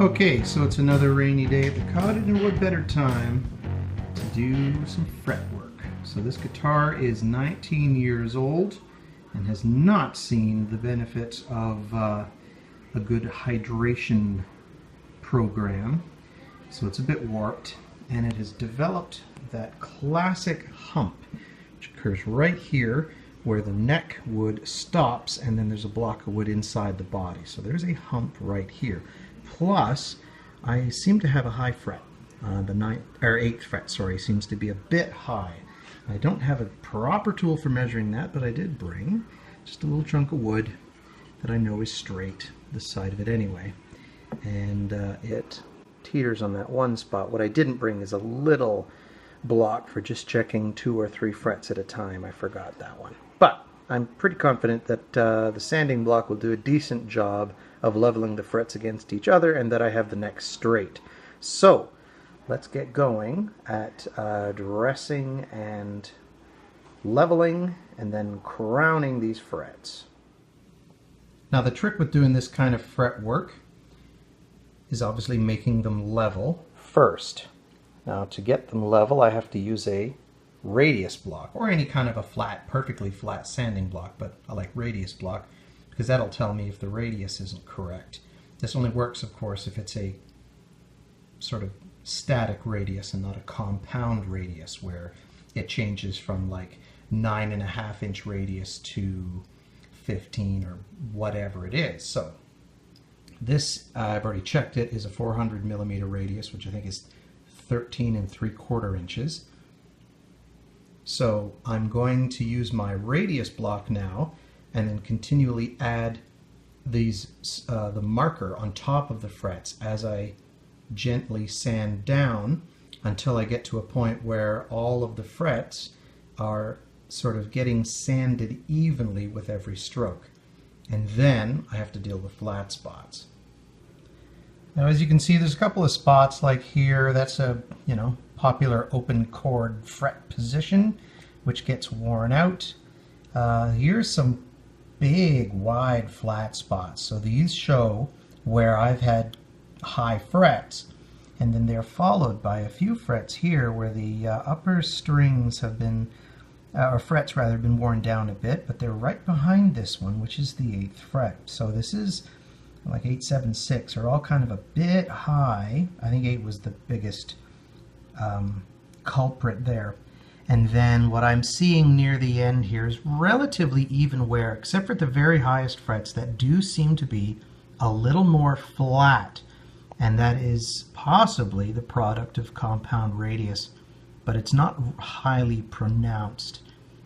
Okay, so it's another rainy day at the cottage, and what better time to do some fret work. So this guitar is 19 years old and has not seen the benefits of a good hydration program. So it's a bit warped, and it has developed that classic hump, which occurs right here where the neck wood stops, and then there's a block of wood inside the body. So there's a hump right here. Plus, I seem to have a high fret. The 8th fret, sorry, seems to be a bit high. I don't have a proper tool for measuring that, but I did bring just a little chunk of wood that I know is straight, the side of it anyway. And it teeters on that one spot. What I didn't bring is a little block for just checking 2 or 3 frets at a time. I forgot that one. But I'm pretty confident that the sanding block will do a decent job of leveling the frets against each other, and that I have the neck straight. So let's get going at dressing and leveling and then crowning these frets. Now the trick with doing this kind of fret work is obviously making them level first. Now to get them level, I have to use a radius block, or any kind of a flat, perfectly flat sanding block, but I like radius block because that'll tell me if the radius isn't correct. This only works, of course, if it's a sort of static radius and not a compound radius where it changes from like 9.5 inch radius to 15 or whatever it is. So this, I've already checked it, is a 400 millimeter radius, which I think is 13 3/4 inches. So I'm going to use my radius block now and then continually add these the marker on top of the frets as I gently sand down until I get to a point where all of the frets are sort of getting sanded evenly with every stroke. And then I have to deal with flat spots. Now as you can see, there's a couple of spots like here. That's a popular open chord fret position which gets worn out. Here's some big wide flat spots. So these show where I've had high frets, and then they're followed by a few frets here where the upper strings have been, or frets rather, been worn down a bit, but they're right behind this one, which is the 8th fret. So this is like 8, 7, 6 are all kind of a bit high. I think 8 was the biggest culprit there. And then what I'm seeing near the end here is relatively even wear, except for the very highest frets that do seem to be a little more flat. And that is possibly the product of compound radius, but it's not highly pronounced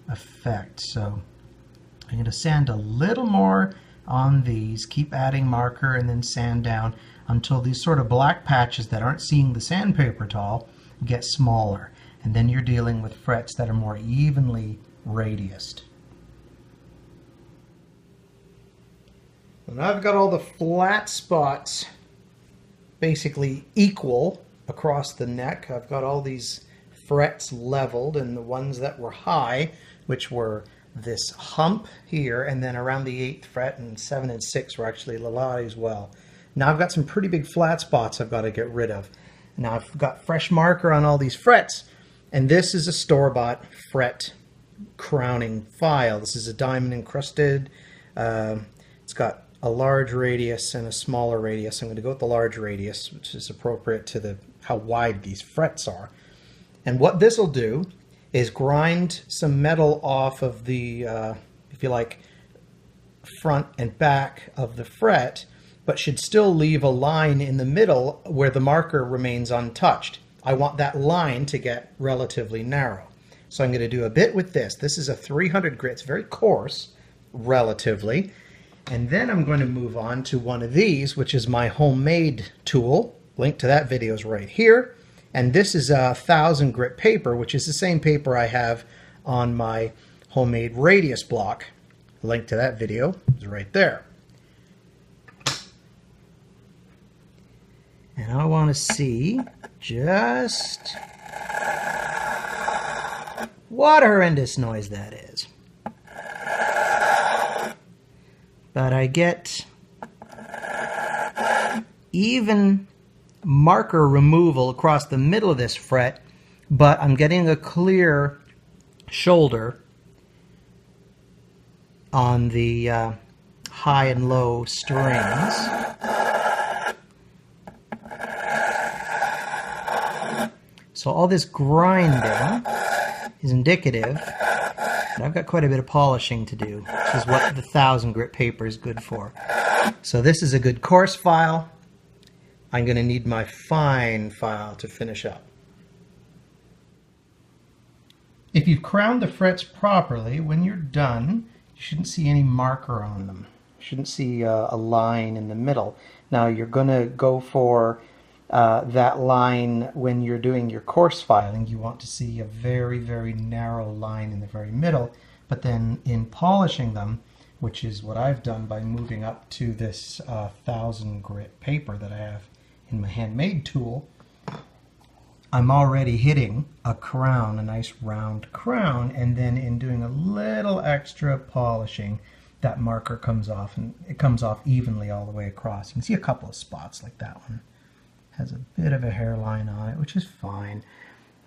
effect. So I'm going to sand a little more on these, keep adding marker, and then sand down until these sort of black patches that aren't seeing the sandpaper at all get smaller. And then you're dealing with frets that are more evenly radiused. And I've got all the flat spots basically equal across the neck. I've got all these frets leveled, and the ones that were high, which were this hump here, and then around the 8th fret, and 7 and 6 were actually high as well. Now I've got some pretty big flat spots I've got to get rid of. Now I've got fresh marker on all these frets, and this is a store-bought fret crowning file. This is a diamond encrusted. It's got a large radius and a smaller radius. I'm going to go with the large radius, which is appropriate to how wide these frets are. And what this will do is grind some metal off of the, if you like, front and back of the fret, but should still leave a line in the middle where the marker remains untouched. I want that line to get relatively narrow. So I'm going to do a bit with this. This is a 300 grit. It's very coarse, relatively. And then I'm going to move on to one of these, which is my homemade tool. Link to that video is right here. And this is a 1000 grit paper, which is the same paper I have on my homemade radius block. Link to that video is right there. And I want to see just what a horrendous noise that is. But I get even marker removal across the middle of this fret, but I'm getting a clear shoulder on the high and low strings. So all this grinding is indicative that I've got quite a bit of polishing to do, which is what the 1000 grit paper is good for. So this is a good coarse file. I'm going to need my fine file to finish up. If you've crowned the frets properly, when you're done, you shouldn't see any marker on them. You shouldn't see a line in the middle. Now you're going to go for that line when you're doing your coarse filing. You want to see a very, very narrow line in the very middle, but then in polishing them, which is what I've done by moving up to this 1000 grit paper that I have in my handmade tool, I'm already hitting a crown, a nice round crown, and then in doing a little extra polishing, that marker comes off, and it comes off evenly all the way across. You can see a couple of spots like that one. Has a bit of a hairline on it, which is fine.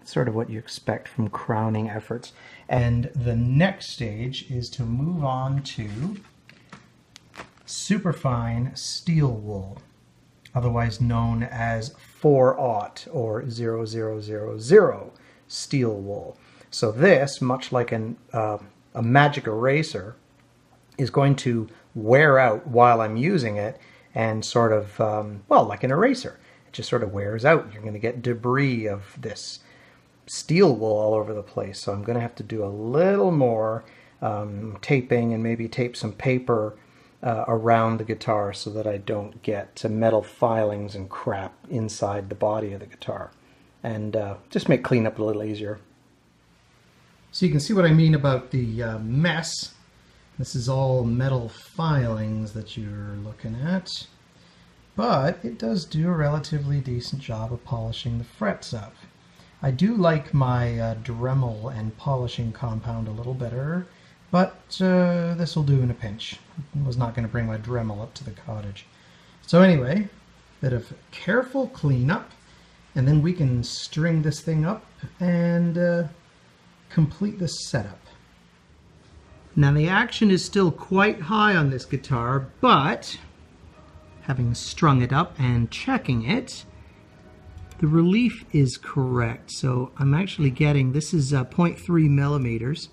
It's sort of what you expect from crowning efforts. And the next stage is to move on to superfine steel wool, otherwise known as 4/0 or 0000 steel wool. So this, much like a magic eraser, is going to wear out while I'm using it, and sort of, well, like an eraser. It just sort of wears out. You're going to get debris of this steel wool all over the place. So I'm going to have to do a little more taping, and maybe tape some paper around the guitar so that I don't get metal filings and crap inside the body of the guitar, and just make cleanup a little easier. So you can see what I mean about the mess. This is all metal filings that you're looking at, but it does do a relatively decent job of polishing the frets up. I do like my Dremel and polishing compound a little better, but this will do in a pinch. I was not going to bring my Dremel up to the cottage. So anyway, bit of careful cleanup, and then we can string this thing up and complete the setup. Now the action is still quite high on this guitar, but having strung it up and checking it, the relief is correct. So I'm actually getting, this is 0.3 millimeters,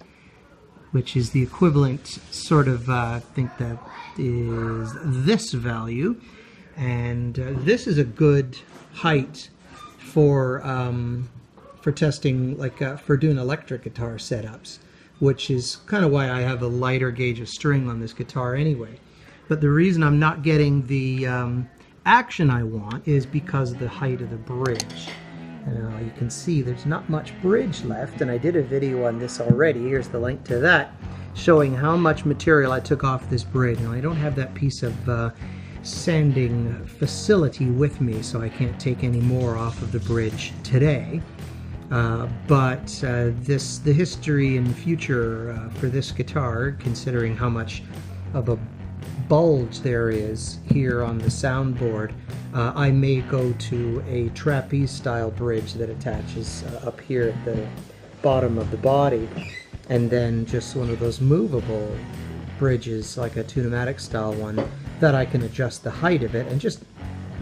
which is the equivalent sort of, I think that is this value. And this is a good height for testing, like for doing electric guitar setups, which is kind of why I have a lighter gauge of string on this guitar anyway. But the reason I'm not getting the action I want is because of the height of the bridge. You can see there's not much bridge left, and I did a video on this already. Here's the link to that, showing how much material I took off this bridge. Now I don't have that piece of sanding facility with me, so I can't take any more off of the bridge today. But the history and future for this guitar, considering how much of a bulge there is here on the soundboard, I may go to a trapeze style bridge that attaches up here at the bottom of the body, and then just one of those movable bridges like a Tune-o-matic style one that I can adjust the height of it and just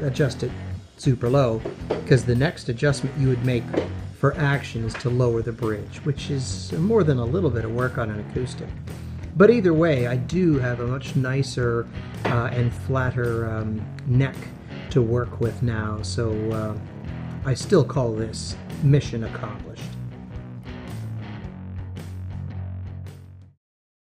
adjust it super low, because the next adjustment you would make for action is to lower the bridge, which is more than a little bit of work on an acoustic. But either way, I do have a much nicer and flatter neck to work with now, so I still call this mission accomplished.